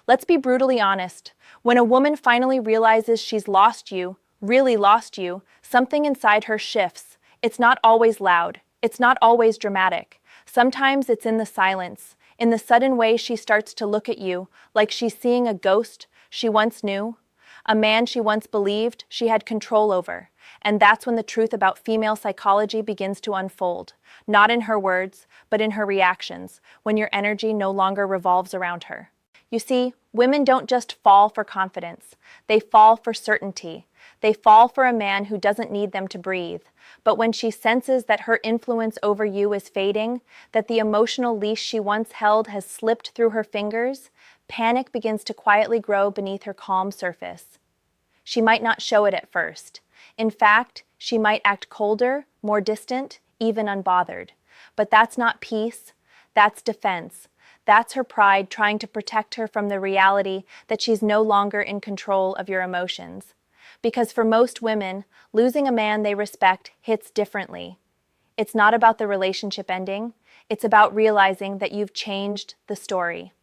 Let's be brutally honest. When a woman finally realizes she's lost you, really lost you, something inside her shifts. It's not always loud. It's not always dramatic. Sometimes it's in the silence, in the sudden way she starts to look at you, like she's seeing a ghost she once knew, a man she once believed she had control over. And that's when the truth about female psychology begins to unfold. Not in her words, but in her reactions, when your energy no longer revolves around her. You see, women don't just fall for confidence. They fall for certainty. They fall for a man who doesn't need them to breathe. But when she senses that her influence over you is fading, that the emotional leash she once held has slipped through her fingers, panic begins to quietly grow beneath her calm surface. She might not show it at first. In fact, she might act colder, more distant, even unbothered. But that's not peace. That's defense. That's her pride trying to protect her from the reality that she's no longer in control of your emotions. Because for most women, losing a man they respect hits differently. It's not about the relationship ending. It's about realizing that you've changed the story.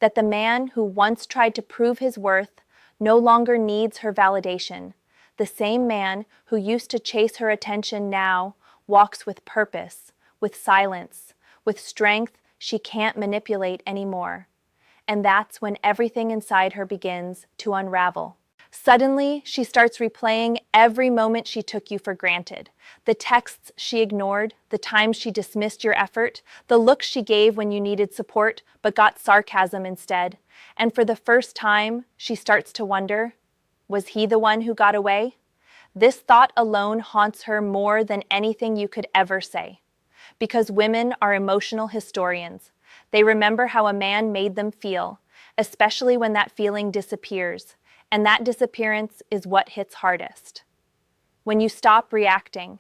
That the man who once tried to prove his worth no longer needs her validation. The same man who used to chase her attention now walks with purpose, with silence, with strength she can't manipulate anymore. And that's when everything inside her begins to unravel. Suddenly, she starts replaying every moment she took you for granted. The texts she ignored, the times she dismissed your effort, the looks she gave when you needed support but got sarcasm instead. And for the first time, she starts to wonder, was he the one who got away? This thought alone haunts her more than anything you could ever say. Because women are emotional historians. They remember how a man made them feel, especially when that feeling disappears. And that disappearance is what hits hardest. When you stop reacting,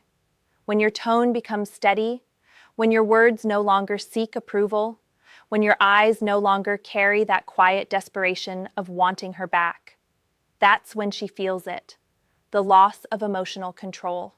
when your tone becomes steady, when your words no longer seek approval, when your eyes no longer carry that quiet desperation of wanting her back. That's when she feels it, the loss of emotional control.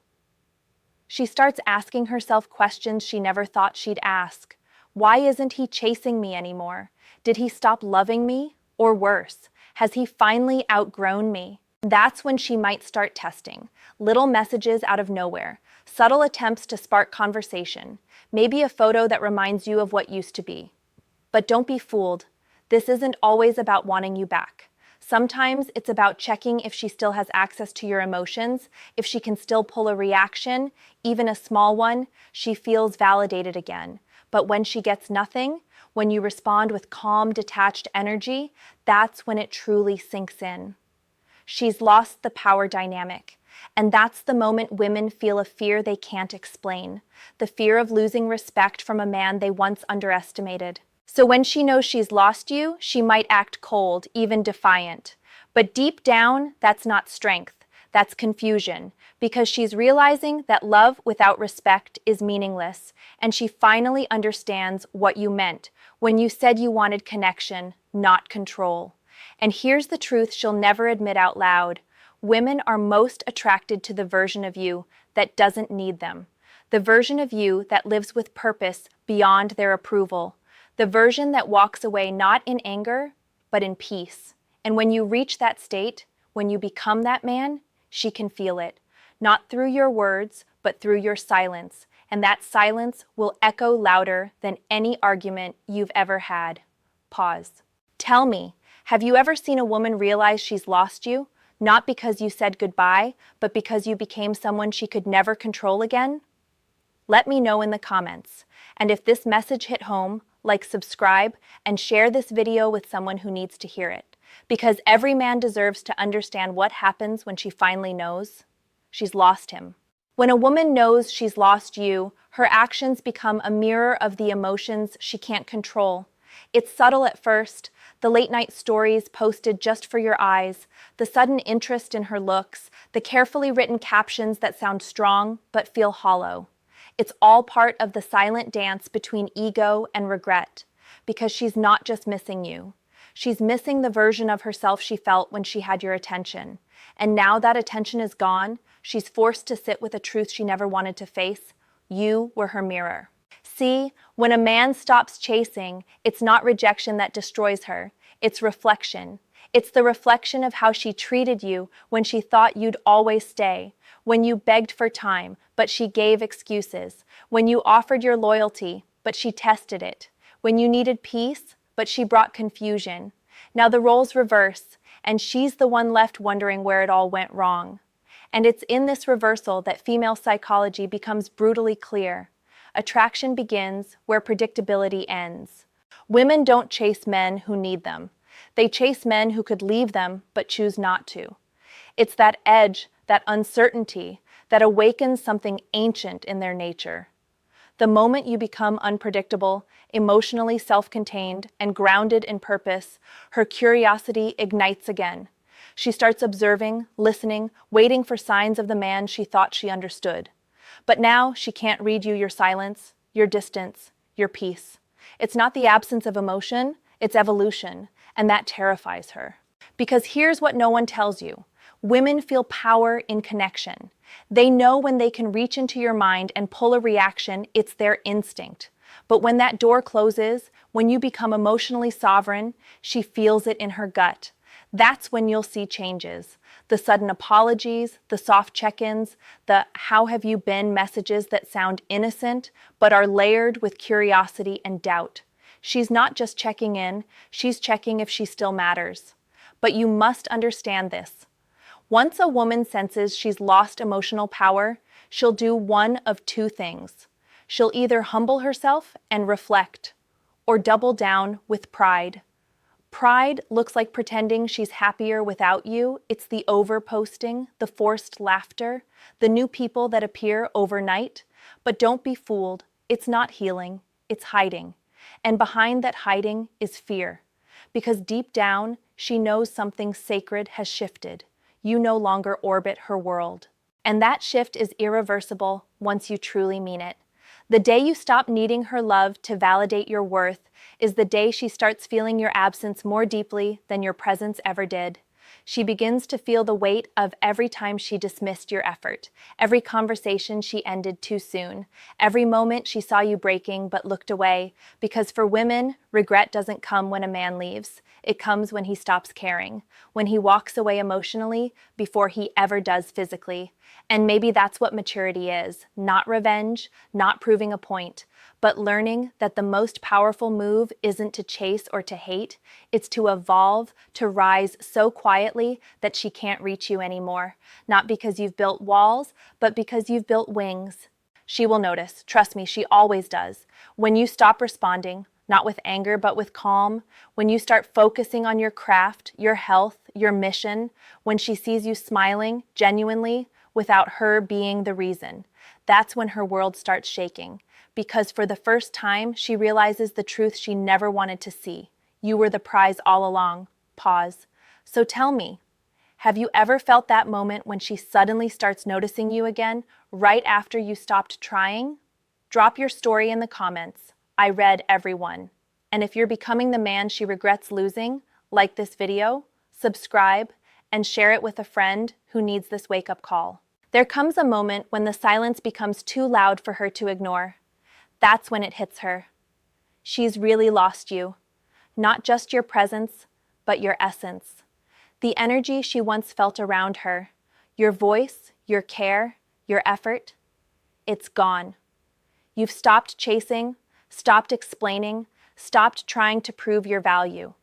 She starts asking herself questions she never thought she'd ask. Why isn't he chasing me anymore? Did he stop loving me? Or worse, has he finally outgrown me? That's when she might start testing. Little messages out of nowhere, subtle attempts to spark conversation, maybe a photo that reminds you of what used to be. But don't be fooled. This isn't always about wanting you back. Sometimes it's about checking if she still has access to your emotions, if she can still pull a reaction, even a small one, she feels validated again. But when she gets nothing, when you respond with calm, detached energy, that's when it truly sinks in. She's lost the power dynamic. And that's the moment women feel a fear they can't explain. The fear of losing respect from a man they once underestimated. So when she knows she's lost you, she might act cold, even defiant. But deep down, that's not strength. That's confusion, because she's realizing that love without respect is meaningless, and she finally understands what you meant when you said you wanted connection, not control. And here's the truth she'll never admit out loud. Women are most attracted to the version of you that doesn't need them, the version of you that lives with purpose beyond their approval, the version that walks away not in anger, but in peace. And when you reach that state, when you become that man, she can feel it, not through your words, but through your silence. And that silence will echo louder than any argument you've ever had. Pause. Tell me, have you ever seen a woman realize she's lost you? Not because you said goodbye, but because you became someone she could never control again? Let me know in the comments. And if this message hit home, like, subscribe, and share this video with someone who needs to hear it. Because every man deserves to understand what happens when she finally knows she's lost him. When a woman knows she's lost you, her actions become a mirror of the emotions she can't control. It's subtle at first, the late-night stories posted just for your eyes, the sudden interest in her looks, the carefully written captions that sound strong but feel hollow. It's all part of the silent dance between ego and regret, because she's not just missing you. She's missing the version of herself she felt when she had your attention. And now that attention is gone, she's forced to sit with a truth she never wanted to face. You were her mirror. See, when a man stops chasing, it's not rejection that destroys her. It's reflection. It's the reflection of how she treated you when she thought you'd always stay, when you begged for time, but she gave excuses, when you offered your loyalty, but she tested it, when you needed peace, but she brought confusion. Now the roles reverse, and she's the one left wondering where it all went wrong. And it's in this reversal that female psychology becomes brutally clear. Attraction begins where predictability ends. Women don't chase men who need them. They chase men who could leave them but choose not to. It's that edge, that uncertainty, that awakens something ancient in their nature. The moment you become unpredictable, emotionally self-contained, and grounded in purpose, her curiosity ignites again. She starts observing, listening, waiting for signs of the man she thought she understood. But now she can't read you your silence, your distance, your peace. It's not the absence of emotion, it's evolution, and that terrifies her. Because here's what no one tells you. Women feel power in connection. They know when they can reach into your mind and pull a reaction, it's their instinct. But when that door closes, when you become emotionally sovereign, she feels it in her gut. That's when you'll see changes. The sudden apologies, the soft check-ins, the "how have you been" messages that sound innocent, but are layered with curiosity and doubt. She's not just checking in, she's checking if she still matters. But you must understand this. Once a woman senses she's lost emotional power, she'll do one of two things. She'll either humble herself and reflect, or double down with pride. Pride looks like pretending she's happier without you. It's the over-posting, the forced laughter, the new people that appear overnight. But don't be fooled. It's not healing, it's hiding. And behind that hiding is fear. Because deep down, she knows something sacred has shifted. You no longer orbit her world. And that shift is irreversible once you truly mean it. The day you stop needing her love to validate your worth is the day she starts feeling your absence more deeply than your presence ever did. She begins to feel the weight of every time she dismissed your effort, every conversation she ended too soon, every moment she saw you breaking but looked away, because for women, regret doesn't come when a man leaves. It comes when he stops caring, when he walks away emotionally before he ever does physically. And maybe that's what maturity is, not revenge, not proving a point, but learning that the most powerful move isn't to chase or to hate, it's to evolve, to rise so quietly that she can't reach you anymore. Not because you've built walls, but because you've built wings. She will notice, trust me, she always does. When you stop responding, not with anger, but with calm, when you start focusing on your craft, your health, your mission, when she sees you smiling genuinely without her being the reason, that's when her world starts shaking. Because for the first time, she realizes the truth she never wanted to see. You were the prize all along. Pause. So tell me, have you ever felt that moment when she suddenly starts noticing you again, right after you stopped trying? Drop your story in the comments. I read every one. And if you're becoming the man she regrets losing, like this video, subscribe, and share it with a friend who needs this wake-up call. There comes a moment when the silence becomes too loud for her to ignore. That's when it hits her. She's really lost you. Not just your presence, but your essence. The energy she once felt around her, your voice, your care, your effort, it's gone. You've stopped chasing, stopped explaining, stopped trying to prove your value.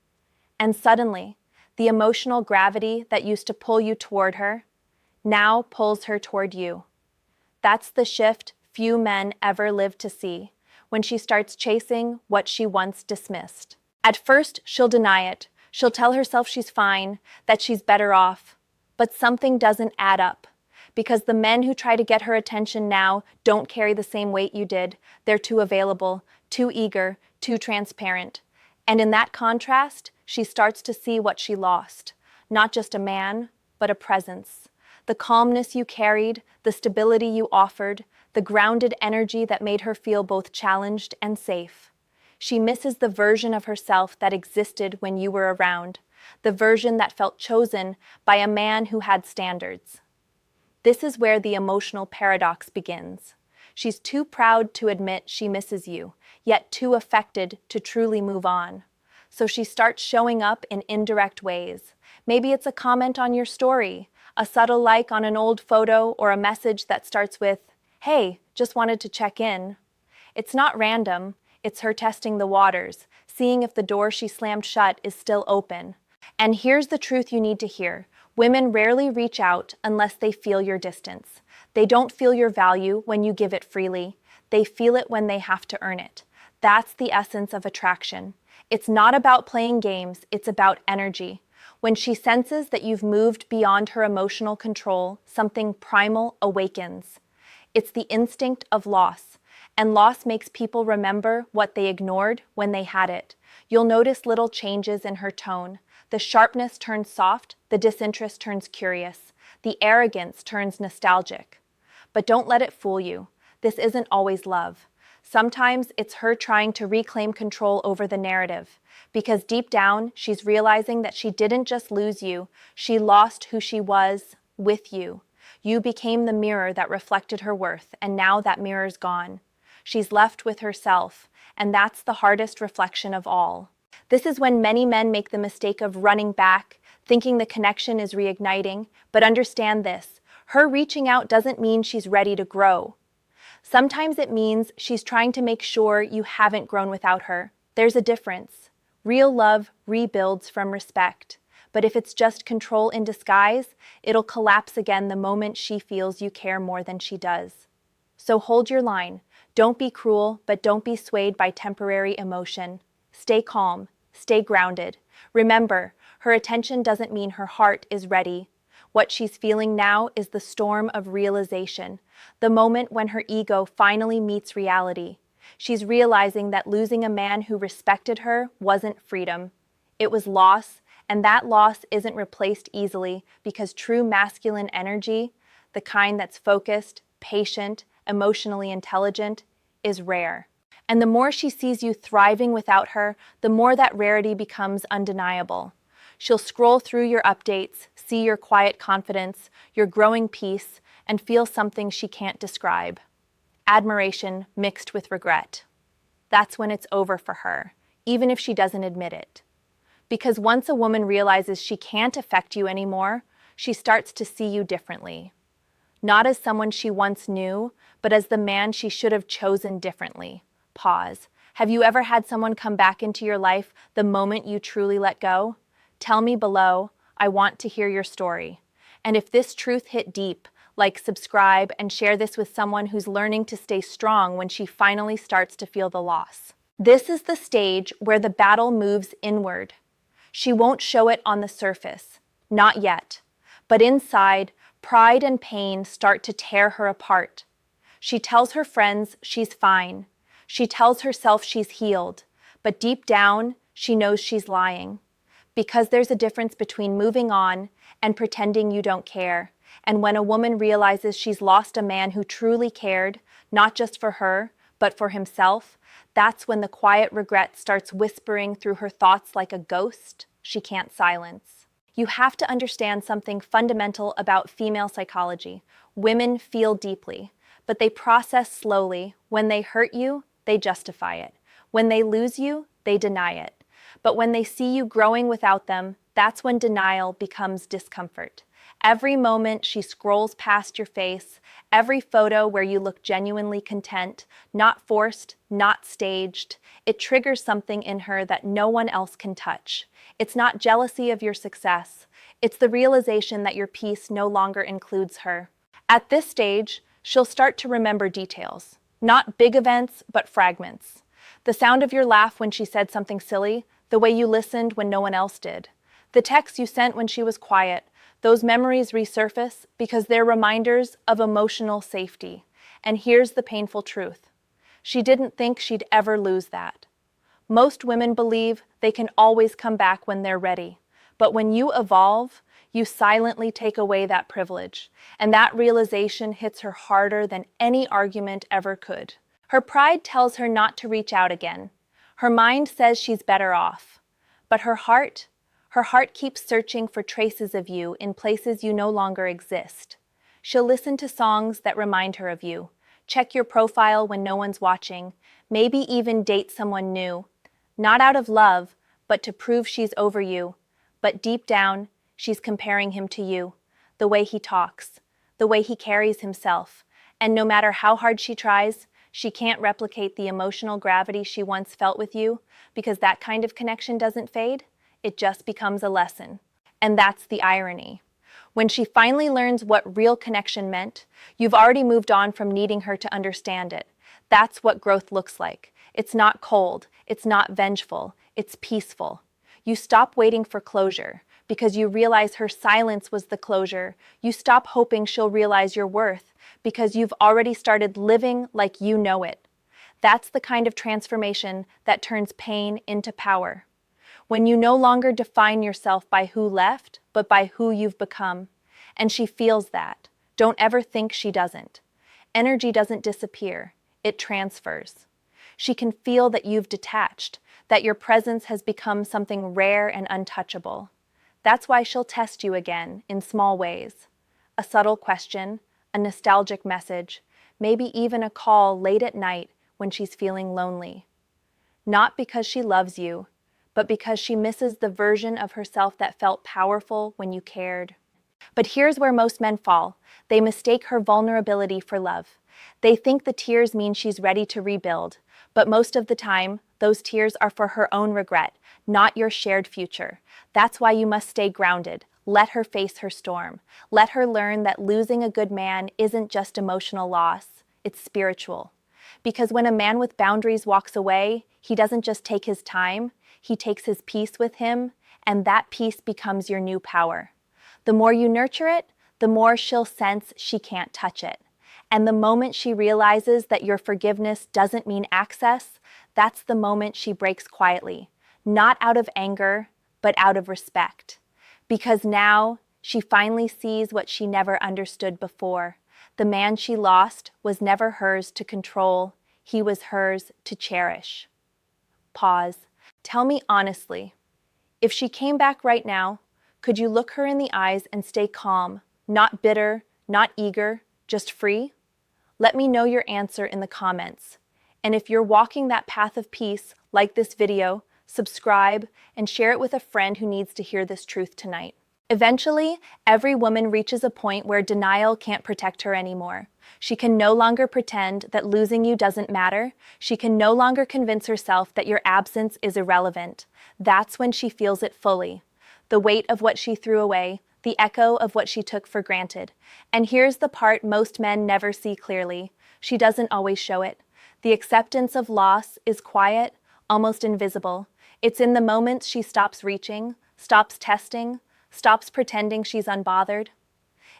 And suddenly, the emotional gravity that used to pull you toward her now pulls her toward you. That's the shift few men ever live to see when she starts chasing what she once dismissed. At first, she'll deny it. She'll tell herself she's fine, that she's better off. But something doesn't add up. Because the men who try to get her attention now don't carry the same weight you did. They're too available, too eager, too transparent. And in that contrast, she starts to see what she lost. Not just a man, but a presence. The calmness you carried, the stability you offered, the grounded energy that made her feel both challenged and safe. She misses the version of herself that existed when you were around, the version that felt chosen by a man who had standards. This is where the emotional paradox begins. She's too proud to admit she misses you, yet too affected to truly move on. so she starts showing up in indirect ways. Maybe it's a comment on your story, a subtle like on an old photo, or a message that starts with, "Hey, just wanted to check in." It's not random, it's her testing the waters, seeing if the door she slammed shut is still open. And here's the truth you need to hear. Women rarely reach out unless they feel your distance. They don't feel your value when you give it freely. They feel it when they have to earn it. That's the essence of attraction. It's not about playing games, it's about energy. When she senses that you've moved beyond her emotional control, something primal awakens. It's the instinct of loss, and loss makes people remember what they ignored when they had it. You'll notice little changes in her tone. The sharpness turns soft, the disinterest turns curious, the arrogance turns nostalgic. But don't let it fool you. This isn't always love. Sometimes it's her trying to reclaim control over the narrative, because deep down, she's realizing that she didn't just lose you, she lost who she was with you. You became the mirror that reflected her worth, and now that mirror's gone. She's left with herself, and that's the hardest reflection of all. This is when many men make the mistake of running back, thinking the connection is reigniting, but understand this, her reaching out doesn't mean she's ready to grow. Sometimes it means she's trying to make sure you haven't grown without her. There's a difference. Real love rebuilds from respect. But if it's just control in disguise, it'll collapse again the moment she feels you care more than she does. So hold your line. Don't be cruel, but don't be swayed by temporary emotion. Stay calm. Stay grounded. Remember, her attention doesn't mean her heart is ready. What she's feeling now is the storm of realization, the moment when her ego finally meets reality. She's realizing that losing a man who respected her wasn't freedom. It was loss, and that loss isn't replaced easily because true masculine energy, the kind that's focused, patient, emotionally intelligent, is rare. And the more she sees you thriving without her, the more that rarity becomes undeniable. She'll scroll through your updates, see your quiet confidence, your growing peace, and feel something she can't describe. Admiration mixed with regret. That's when it's over for her, even if she doesn't admit it. Because once a woman realizes she can't affect you anymore, she starts to see you differently. Not as someone she once knew, but as the man she should have chosen differently. Pause. Have you ever had someone come back into your life the moment you truly let go? Tell me below. I want to hear your story. And if this truth hit deep, like, subscribe, and share this with someone who's learning to stay strong when she finally starts to feel the loss. This is the stage where the battle moves inward. She won't show it on the surface. Not yet. But inside, pride and pain start to tear her apart. She tells her friends she's fine. She tells herself she's healed. But deep down, she knows she's lying. Because there's a difference between moving on and pretending you don't care. And when a woman realizes she's lost a man who truly cared, not just for her, but for himself, that's when the quiet regret starts whispering through her thoughts like a ghost she can't silence. You have to understand something fundamental about female psychology. Women feel deeply, but they process slowly. When they hurt you, they justify it. When they lose you, they deny it. But when they see you growing without them, that's when denial becomes discomfort. Every moment she scrolls past your face, every photo where you look genuinely content, not forced, not staged, it triggers something in her that no one else can touch. It's not jealousy of your success. It's the realization that your peace no longer includes her. At this stage, she'll start to remember details. Not big events, but fragments. The sound of your laugh when she said something silly, the way you listened when no one else did. The text you sent when she was quiet. Those memories resurface because they're reminders of emotional safety. And here's the painful truth. She didn't think she'd ever lose that. Most women believe they can always come back when they're ready. But when you evolve, you silently take away that privilege. And that realization hits her harder than any argument ever could. Her pride tells her not to reach out again. Her mind says she's better off. But her heart keeps searching for traces of you in places you no longer exist. She'll listen to songs that remind her of you, check your profile when no one's watching, maybe even date someone new. Not out of love, but to prove she's over you. But deep down, she's comparing him to you. The way he talks, the way he carries himself. And no matter how hard she tries, she can't replicate the emotional gravity she once felt with you, because that kind of connection doesn't fade, it just becomes a lesson. And that's the irony. When she finally learns what real connection meant, you've already moved on from needing her to understand it. That's what growth looks like. It's not cold, it's not vengeful, it's peaceful. You stop waiting for closure because you realize her silence was the closure. You stop hoping she'll realize your worth because you've already started living like you know it. That's the kind of transformation that turns pain into power. When you no longer define yourself by who left, but by who you've become. And she feels that. Don't ever think she doesn't. Energy doesn't disappear, it transfers. She can feel that you've detached, that your presence has become something rare and untouchable. That's why she'll test you again in small ways. A subtle question, a nostalgic message, maybe even a call late at night when she's feeling lonely. Not because she loves you, but because she misses the version of herself that felt powerful when you cared. But here's where most men fall. They mistake her vulnerability for love. They think the tears mean she's ready to rebuild, but most of the time, those tears are for her own regret, not your shared future. That's why you must stay grounded. Let her face her storm. Let her learn that losing a good man isn't just emotional loss, it's spiritual. Because when a man with boundaries walks away, he doesn't just take his time, he takes his peace with him, and that peace becomes your new power. The more you nurture it, the more she'll sense she can't touch it. And the moment she realizes that your forgiveness doesn't mean access, that's the moment she breaks quietly, not out of anger, but out of respect. Because now she finally sees what she never understood before. The man she lost was never hers to control, he was hers to cherish. Pause. Tell me honestly, if she came back right now, could you look her in the eyes and stay calm, not bitter, not eager, just free? Let me know your answer in the comments. And if you're walking that path of peace, like this video, subscribe, and share it with a friend who needs to hear this truth tonight. Eventually, every woman reaches a point where denial can't protect her anymore. She can no longer pretend that losing you doesn't matter. She can no longer convince herself that your absence is irrelevant. That's when she feels it fully. The weight of what she threw away, the echo of what she took for granted. And here's the part most men never see clearly. She doesn't always show it. The acceptance of loss is quiet, almost invisible. It's in the moments she stops reaching, stops testing, stops pretending she's unbothered.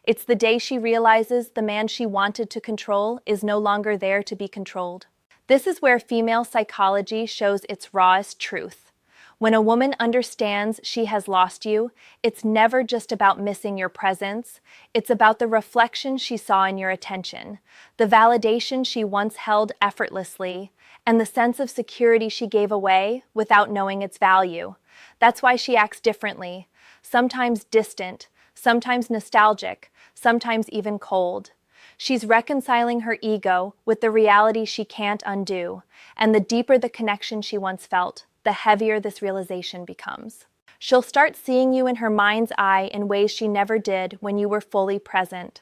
It's the day she realizes the man she wanted to control is no longer there to be controlled. This is where female psychology shows its rawest truth. When a woman understands she has lost you, it's never just about missing your presence. It's about the reflection she saw in your attention, the validation she once held effortlessly, and the sense of security she gave away without knowing its value. That's why she acts differently, sometimes distant, sometimes nostalgic, sometimes even cold. She's reconciling her ego with the reality she can't undo, and the deeper the connection she once felt, the heavier this realization becomes. She'll start seeing you in her mind's eye in ways she never did when you were fully present.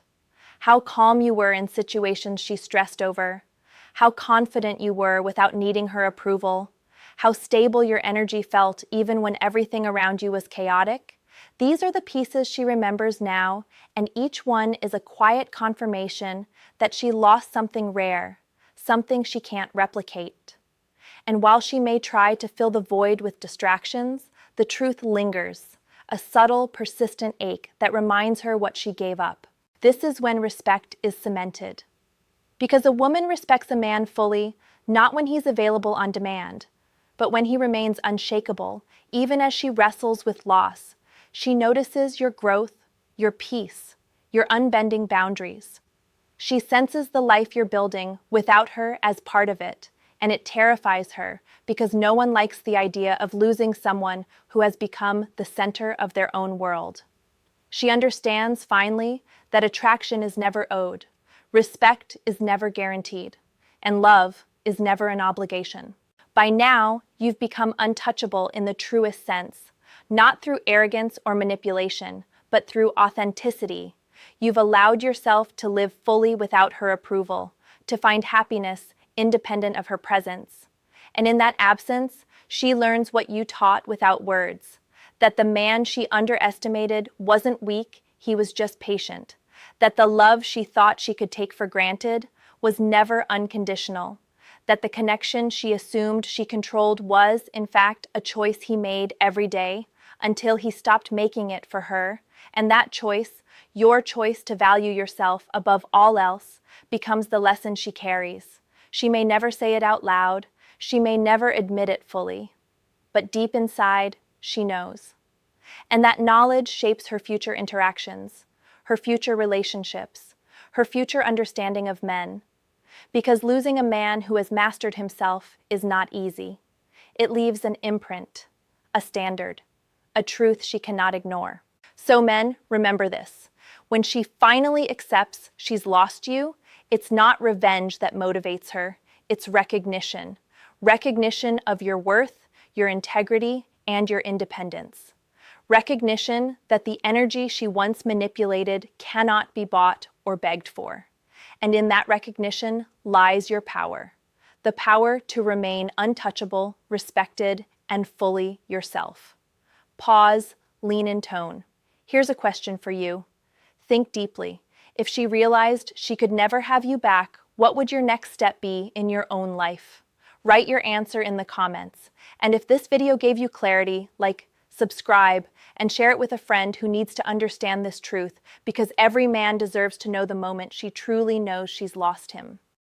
How calm you were in situations she stressed over. How confident you were without needing her approval. How stable your energy felt even when everything around you was chaotic. These are the pieces she remembers now, and each one is a quiet confirmation that she lost something rare, something she can't replicate. And while she may try to fill the void with distractions, the truth lingers, a subtle, persistent ache that reminds her what she gave up. This is when respect is cemented. Because a woman respects a man fully, not when he's available on demand, but when he remains unshakable, even as she wrestles with loss. She notices your growth, your peace, your unbending boundaries. She senses the life you're building without her as part of it, and it terrifies her because no one likes the idea of losing someone who has become the center of their own world. She understands, finally, that attraction is never owed, respect is never guaranteed, and love is never an obligation. By now, you've become untouchable in the truest sense, not through arrogance or manipulation, but through authenticity. You've allowed yourself to live fully without her approval, to find happiness independent of her presence. And in that absence, she learns what you taught without words, that the man she underestimated wasn't weak, he was just patient, that the love she thought she could take for granted was never unconditional, that the connection she assumed she controlled was, in fact, a choice he made every day until he stopped making it for her, and that choice, your choice to value yourself above all else, becomes the lesson she carries. She may never say it out loud, she may never admit it fully, but deep inside, she knows. And that knowledge shapes her future interactions, her future relationships, her future understanding of men. Because losing a man who has mastered himself is not easy. It leaves an imprint, a standard, a truth she cannot ignore. So men, remember this. When she finally accepts she's lost you, it's not revenge that motivates her, it's recognition. Recognition of your worth, your integrity, and your independence. Recognition that the energy she once manipulated cannot be bought or begged for. And in that recognition lies your power. The power to remain untouchable, respected, and fully yourself. Pause, lean in tone. Here's a question for you. Think deeply. If she realized she could never have you back, what would your next step be in your own life? Write your answer in the comments. And if this video gave you clarity, subscribe, and share it with a friend who needs to understand this truth, because every man deserves to know the moment she truly knows she's lost him.